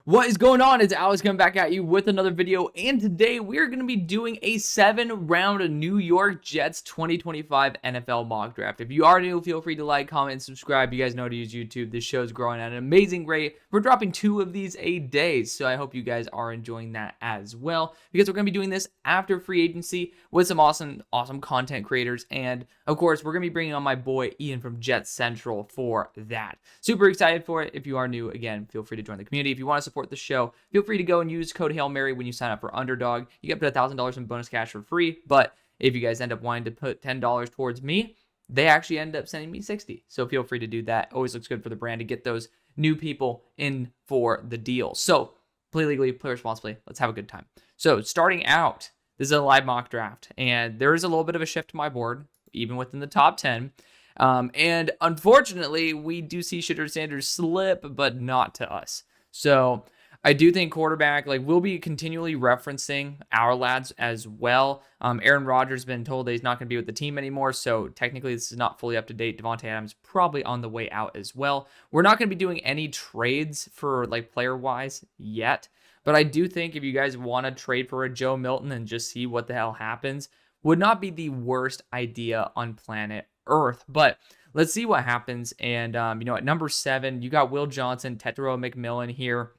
What is going on? It's Alex coming back at you with another video, and today we're going to be doing a 7-round New York Jets 2025 NFL mock draft. If you are new, feel free to like, comment, and subscribe. You guys know how to use YouTube. This show is growing at an amazing rate. We're dropping 2 of these a day, so I hope you guys are enjoying that as well, because we're going to be doing this after free agency with some awesome content creators, and of course, we're going to be bringing on my boy Ian from Jet Central for that. Super excited for it. If you are new, again, feel free to join the community. If you want to support the show, feel free to go and use code HAILMARY when you sign up for UnderDog. You get up to $1,000 in bonus cash for free, but if you guys end up wanting to put $10 towards me, they actually end up sending me $60. So feel free to do that. Always looks good for the brand to get those new people in for the deal. So play legally, play responsibly. Let's have a good time. So starting out, this is a live mock draft, and there is a little bit of a shift to my board, even within the top 10. And unfortunately, we do see Shedeur Sanders slip, but not to us. So I do think quarterback, we'll be continually referencing our lads as well. Aaron Rodgers has been told that he's not going to be with the team anymore, so technically this is not fully up to date. Devontae Adams probably on the way out as well. We're not going to be doing any trades for player-wise yet, but I do think if you guys want to trade for a Joe Milton and just see what the hell happens, would not be the worst idea on planet Earth. But let's see what happens. And, at number 7, you got Will Johnson, Tetairoa McMillan here.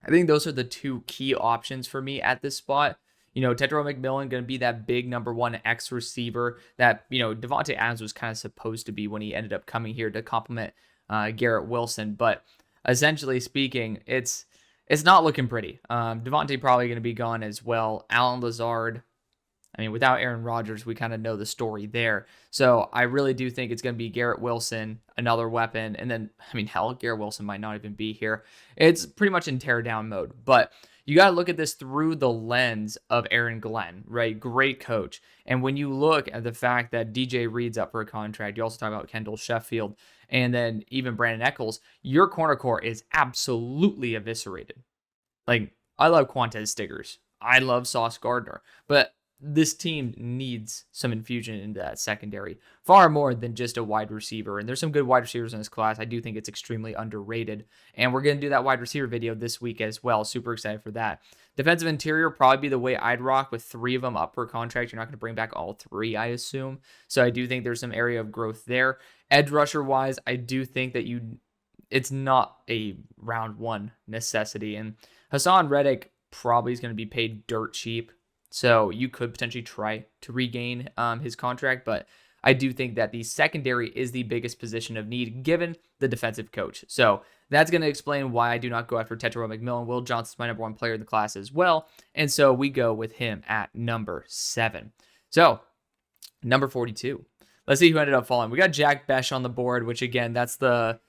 I think those are the 2 key options for me at this spot. Tetairoa McMillan going to be that big number 1 X receiver that, Davante Adams was kind of supposed to be when he ended up coming here to complement Garrett Wilson. But essentially speaking, it's not looking pretty. Davante probably going to be gone as well. Allen Lazard. Without Aaron Rodgers, we kind of know the story there. So I really do think it's going to be Garrett Wilson, another weapon. And then, Garrett Wilson might not even be here. It's pretty much in tear down mode. But you got to look at this through the lens of Aaron Glenn, right? Great coach. And when you look at the fact that DJ Reed's up for a contract, you also talk about Kendall Sheffield, and then even Brandon Eccles, your corner core is absolutely eviscerated. I love Quantez Stiggers. I love Sauce Gardner. But this team needs some infusion into that secondary, far more than just a wide receiver. And there's some good wide receivers in this class. I do think it's extremely underrated. And we're going to do that wide receiver video this week as well. Super excited for that. Defensive interior probably be the way I'd rock, with 3 of them up for contract. You're not going to bring back all 3, I assume. So I do think there's some area of growth there. Edge rusher wise, I do think that it's not a round 1 necessity. And Hassan Reddick probably is going to be paid dirt cheap. So you could potentially try to regain his contract, but I do think that the secondary is the biggest position of need given the defensive coach. So that's going to explain why I do not go after Tetairoa McMillan. Will Johnson's my number 1 player in the class as well, and so we go with him at number 7. So number 42. Let's see who ended up falling. We got Jack Besh on the board, which again, that's a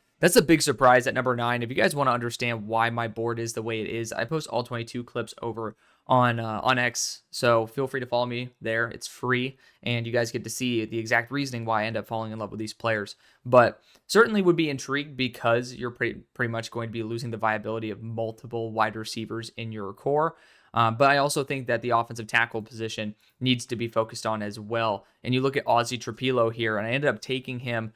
big surprise at number 9. If you guys want to understand why my board is the way it is, I post all 22 clips over on X, so feel free to follow me there. It's free, and you guys get to see the exact reasoning why I end up falling in love with these players. But certainly would be intrigued, because you're pretty much going to be losing the viability of multiple wide receivers in your core. But I also think that the offensive tackle position needs to be focused on as well. And you look at Ozzie Trapilo here, and I ended up taking him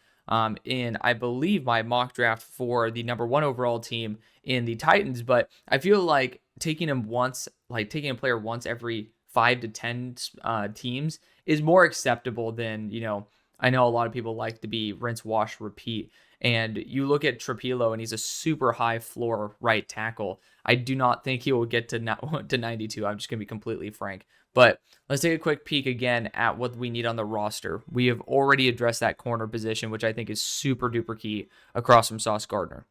in, I believe, my mock draft for the number 1 overall team in the Titans. But I feel like taking a player once every 5 to 10 teams is more acceptable than, I know a lot of people like to be rinse, wash, repeat. And you look at Trapilo, and he's a super high floor right tackle. I do not think he will get to 92. I'm just going to be completely frank. But let's take a quick peek again at what we need on the roster. We have already addressed that corner position, which I think is super duper key across from Sauce Gardner.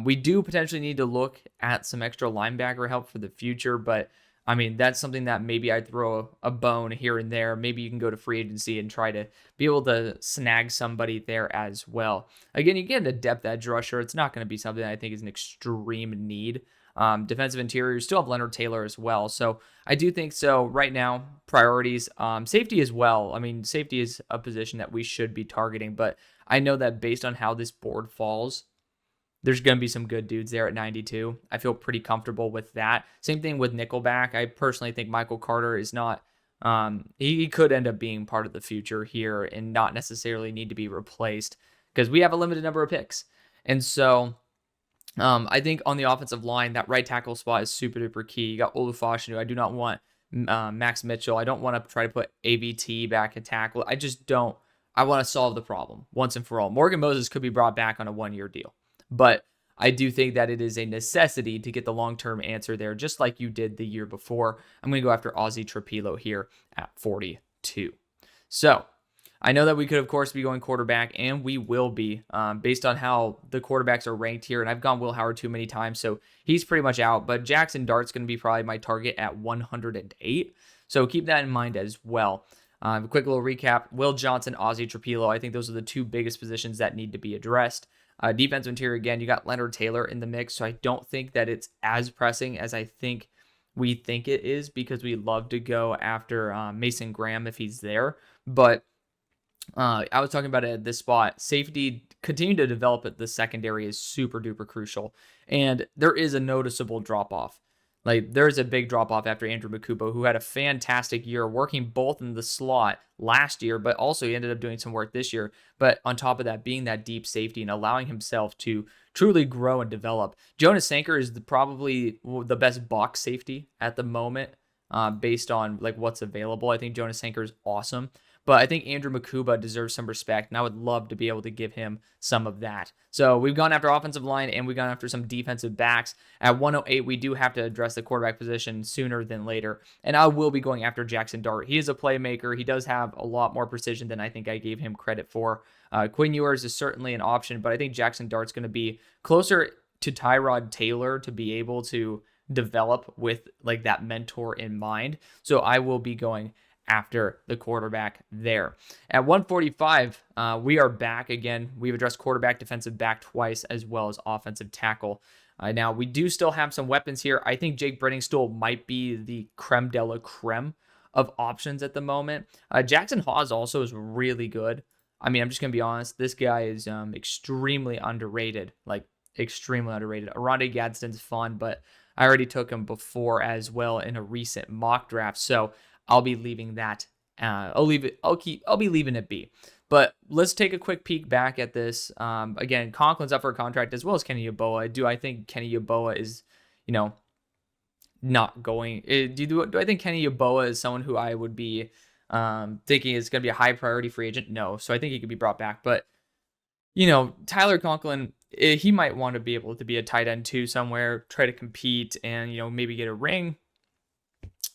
We do potentially need to look at some extra linebacker help for the future, but that's something that maybe I'd throw a bone here and there. Maybe you can go to free agency and try to be able to snag somebody there as well. Again, you get a depth edge rusher. It's not going to be something I think is an extreme need. Defensive interior, you still have Leonard Taylor as well. So I do think so. Right now, priorities, safety as well. Safety is a position that we should be targeting, but I know that based on how this board falls, there's going to be some good dudes there at 92. I feel pretty comfortable with that. Same thing with Nickelback. I personally think Michael Carter is not, he could end up being part of the future here and not necessarily need to be replaced, because we have a limited number of picks. And so I think on the offensive line, that right tackle spot is super duper key. You got Olufashinu. I do not want Max Mitchell. I don't want to try to put AVT back at tackle. I just don't. I want to solve the problem once and for all. Morgan Moses could be brought back on a 1-year deal, but I do think that it is a necessity to get the long-term answer there, just like you did the year before. I'm going to go after Ozzy Trapilo here at 42. So I know that we could, of course, be going quarterback, and we will be based on how the quarterbacks are ranked here. And I've gone Will Howard too many times, so he's pretty much out. But Jackson Dart's going to be probably my target at 108. So keep that in mind as well. A quick little recap. Will Johnson, Ozzy Trapilo. I think those are the two biggest positions that need to be addressed. Defensive interior, again, you got Leonard Taylor in the mix. So I don't think that it's as pressing as I think we think it is, because we love to go after Mason Graham if he's there. But I was talking about it at this spot. Safety, continue to develop at the secondary is super duper crucial. And there is a noticeable drop off. Like, there's a big drop off after Andrew Makubo, who had a fantastic year working both in the slot last year, but also he ended up doing some work this year. But on top of that, being that deep safety and allowing himself to truly grow and develop. Jonas Sanker is probably the best box safety at the moment, based on like what's available. I think Jonas Sanker is awesome. But I think Andrew Makuba deserves some respect, and I would love to be able to give him some of that. So we've gone after offensive line, and we've gone after some defensive backs. At 108, we do have to address the quarterback position sooner than later, and I will be going after Jackson Dart. He is a playmaker. He does have a lot more precision than I think I gave him credit for. Quinn Ewers is certainly an option, but I think Jackson Dart's going to be closer to Tyrod Taylor to be able to develop with like that mentor in mind. So I will be going after the quarterback there. At 145, we are back again. We've addressed quarterback, defensive back twice, as well as offensive tackle. Now, we do still have some weapons here. I think Jake Brenningstool might be the creme de la creme of options at the moment. Jackson Hawes also is really good. I mean, I'm just going to be honest. This guy is extremely underrated, like extremely underrated. Aronde Gadsden's fun, but I already took him before as well in a recent mock draft. So I'll be leaving that. I'll be leaving it be. But let's take a quick peek back at this. Again, Conklin's up for a contract as well as Kenny Yeboah. I think Kenny Yeboah is, not going? Do I think Kenny Yeboah is someone who I would be thinking is going to be a high priority free agent? No. So I think he could be brought back. But Tyler Conklin, he might want to be able to be a tight end too somewhere, try to compete, and maybe get a ring.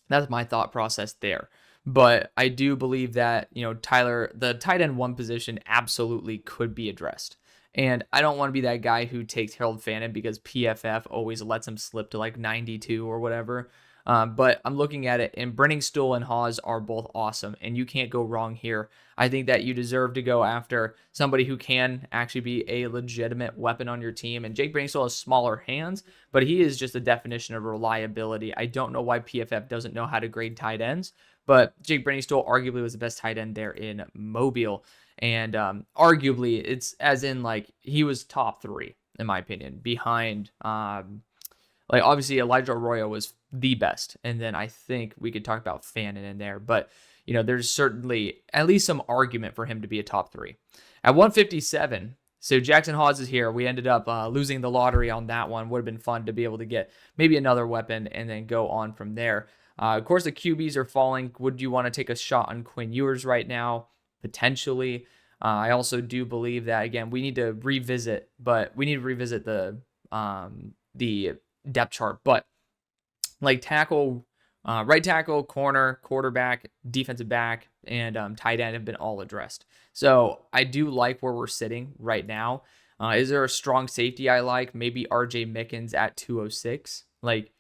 That's my thought process there. But I do believe that, Tyler, the tight end 1 position absolutely could be addressed. And I don't want to be that guy who takes Harold Fannin because PFF always lets him slip to like 92 or whatever. But I'm looking at it, and Brenningstool and Hawes are both awesome, and you can't go wrong here. I think that you deserve to go after somebody who can actually be a legitimate weapon on your team. And Jake Brenningstool has smaller hands, but he is just a definition of reliability. I don't know why PFF doesn't know how to grade tight ends, but Jake Brenningstool arguably was the best tight end there in Mobile. And arguably, it's as in like he was top 3, in my opinion, behind like obviously Elijah Arroyo was the best. And then I think we could talk about Fannin in there. But, there's certainly at least some argument for him to be a top 3. At 157, so Jackson Hawes is here. We ended up losing the lottery on that one. Would have been fun to be able to get maybe another weapon and then go on from there. Of course, the QBs are falling. Would you want to take a shot on Quinn Ewers right now? Potentially. I also do believe that, again, we need to revisit the depth chart. But like tackle, right tackle, corner, quarterback, defensive back, and tight end have been all addressed. So I do like where we're sitting right now. Is there a strong safety I like? Maybe RJ Mickens at 206. Like,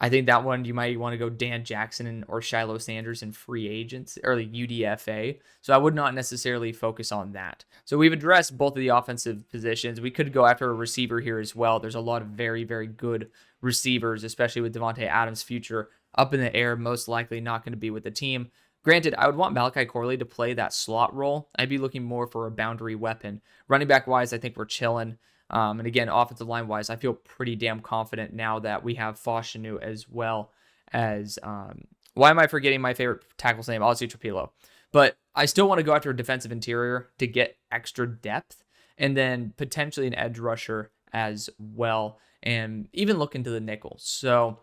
I think that one you might want to go Dan Jackson or Shedeur Sanders in free agents or like UDFA. So I would not necessarily focus on that. So we've addressed both of the offensive positions. We could go after a receiver here as well. There's a lot of very, very good receivers, especially with Devontae Adams' future up in the air, most likely not going to be with the team. Granted, I would want Malachi Corley to play that slot role. I'd be looking more for a boundary weapon. Running back wise, I think we're chilling. And again, offensive line wise, I feel pretty damn confident now that we have Fashanu as well as, why am I forgetting my favorite tackle's name? Ozzy Trapilo. But I still want to go after a defensive interior to get extra depth, and then potentially an edge rusher as well, and even look into the nickels. So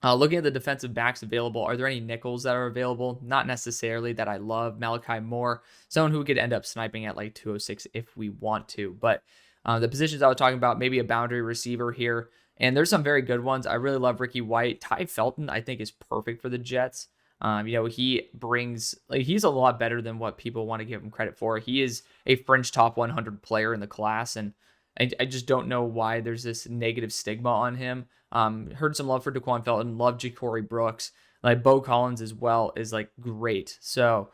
looking at the defensive backs available, are there any nickels that are available? Not necessarily that I love. Malachi Moore, someone who could end up sniping at like 206 if we want to. But the positions I was talking about, maybe a boundary receiver here. And there's some very good ones. I really love Ricky White. Ty Felton, I think, is perfect for the Jets. He brings, like, he's a lot better than what people want to give him credit for. He is a fringe top 100 player in the class, and I just don't know why there's this negative stigma on him. Heard some love for Daquan Felton, love Ja'Cory Brooks, like Bo Collins as well is like great. So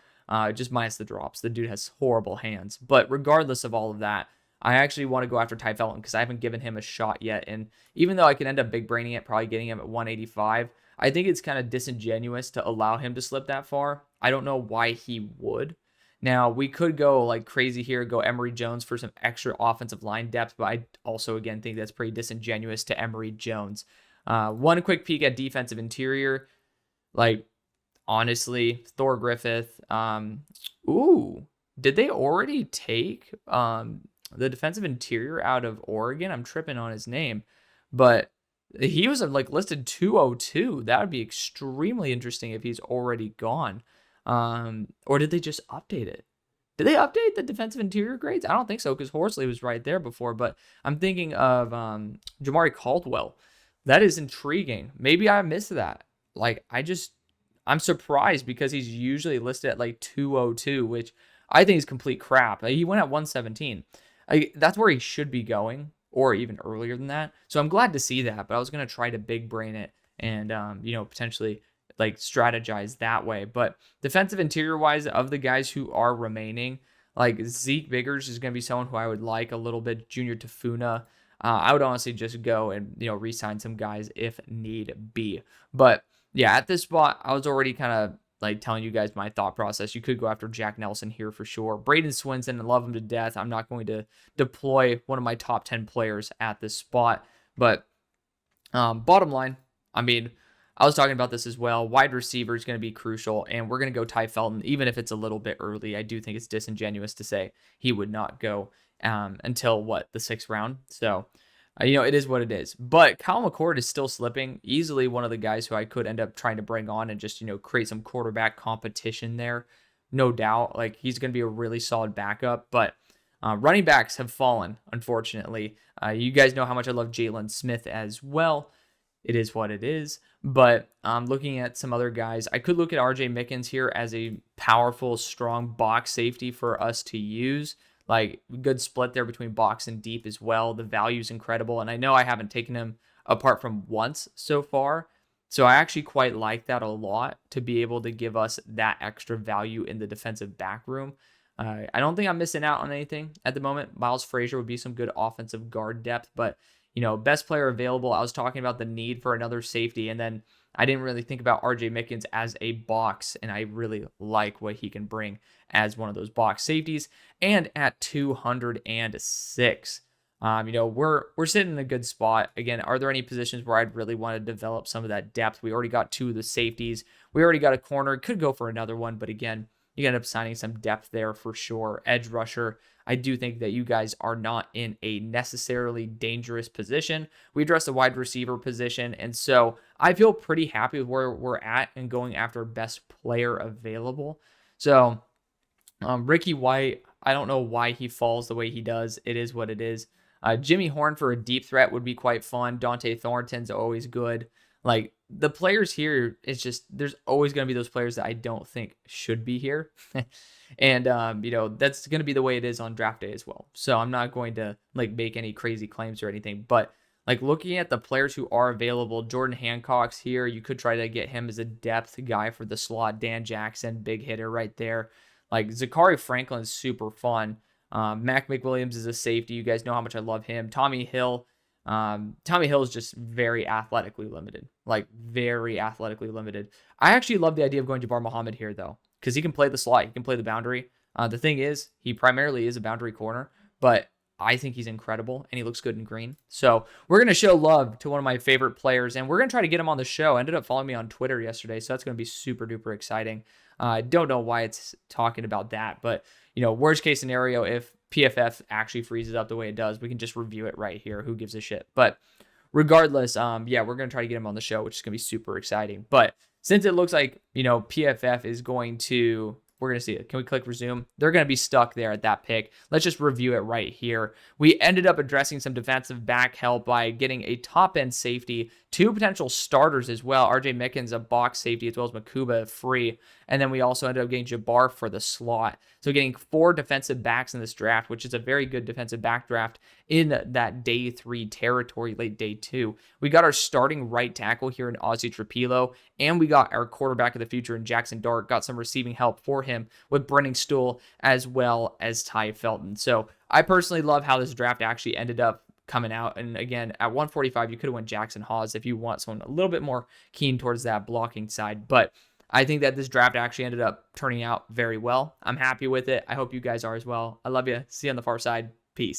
just minus the drops. The dude has horrible hands. But regardless of all of that, I actually want to go after Ty Felton because I haven't given him a shot yet. And even though I can end up big braining it, probably getting him at 185, I think it's kind of disingenuous to allow him to slip that far. I don't know why he would. Now, we could go like crazy here, go Emory Jones for some extra offensive line depth, but I also, again, think that's pretty disingenuous to Emory Jones. One quick peek at defensive interior. Like, honestly, Thor Griffith. Did they already take the defensive interior out of Oregon? I'm tripping on his name. But he was like listed 202. That would be extremely interesting if he's already gone. Or did they just update it? Did they update the defensive interior grades? I don't think so, because Horsley was right there before, but I'm thinking of Jamari Caldwell. That is intriguing. Maybe I missed that. Like, I'm surprised because he's usually listed at like 202, which I think is complete crap. Like, he went at 117. That's where he should be going, or even earlier than that. So I'm glad to see that, but I was going to try to big brain it and, potentially like strategize that way. But defensive interior wise, of the guys who are remaining, like Zeke Biggers is going to be someone who I would like a little bit. Junior Tafuna, I would honestly just go and re-sign some guys if need be. But yeah, at this spot, I was already kind of like telling you guys my thought process. You could go after Jack Nelson here for sure. Braden Swinson, I love him to death. I'm not going to deploy one of my top 10 players at this spot. But bottom line, I was talking about this as well. Wide receiver is going to be crucial, and we're going to go Ty Felton, even if it's a little bit early. I do think it's disingenuous to say he would not go until, the 6th round. So, it is what it is. But Kyle McCord is still slipping. Easily one of the guys who I could end up trying to bring on and just, create some quarterback competition there. No doubt. Like, he's going to be a really solid backup. But running backs have fallen, unfortunately. You guys know how much I love Jalen Smith as well. It is what it is. But looking at some other guys, I could look at RJ Mickens here as a powerful, strong box safety for us to use. Like, good split there between box and deep as well. The value is incredible. And I know I haven't taken him apart from once so far. So I actually quite like that a lot, to be able to give us that extra value in the defensive back room. I don't think I'm missing out on anything at the moment. Miles Frazier would be some good offensive guard depth, but best player available. I was talking about the need for another safety, and then I didn't really think about RJ Mickens as a box, and I really like what he can bring as one of those box safeties. And at 206, we're sitting in a good spot. Again, are there any positions where I'd really want to develop some of that depth? We already got 2 of the safeties. We already got a corner. Could go for another one, but again, you end up signing some depth there for sure. Edge rusher, I do think that you guys are not in a necessarily dangerous position. We addressed the wide receiver position, and so I feel pretty happy with where we're at and going after best player available. So Ricky White, I don't know why he falls the way he does. It is what it is. Jimmy Horn for a deep threat would be quite fun. Dante Thornton's always good. Like, the players here, it's just, there's always going to be those players that I don't think should be here. And, that's going to be the way it is on draft day as well. So I'm not going to make any crazy claims or anything, but looking at the players who are available, Jordan Hancock's here. You could try to get him as a depth guy for the slot. Dan Jackson, big hitter right there. Zachary Franklin's super fun. Mac McWilliams is a safety. You guys know how much I love him. Tommy Hill is just very athletically limited. Very athletically limited. I actually love the idea of going Jabbar Muhammad here, though, because he can play the slot. He can play the boundary. The thing is, he primarily is a boundary corner, but I think he's incredible, and he looks good in green. So we're going to show love to one of my favorite players, and we're going to try to get him on the show. Ended up following me on Twitter yesterday, so that's going to be super duper exciting. I don't know why it's talking about that, but worst case scenario, if PFF actually freezes up the way it does, we can just review it right here. Who gives a shit? But regardless, yeah, we're going to try to get him on the show, which is going to be super exciting. But since it looks like, PFF is going to, we're going to see it. Can we click resume? They're going to be stuck there at that pick. Let's just review it right here. We ended up addressing some defensive back help by getting a top end safety, 2 potential starters as well. RJ Mickens, a box safety, as well as Makuba free. And then we also ended up getting Jabbar for the slot. So getting 4 defensive backs in this draft, which is a very good defensive back draft in that day 3 territory, late day 2. We got our starting right tackle here in Ozzie Trapilo, and we got our quarterback of the future in Jackson Dart. Got some receiving help for him with Brenning Stool as well as Ty Felton. So I personally love how this draft actually ended up coming out. And again, at 145, you could have went Jackson Hawes if you want someone a little bit more keen towards that blocking side. But I think that this draft actually ended up turning out very well. I'm happy with it. I hope you guys are as well. I love you. See you on the far side.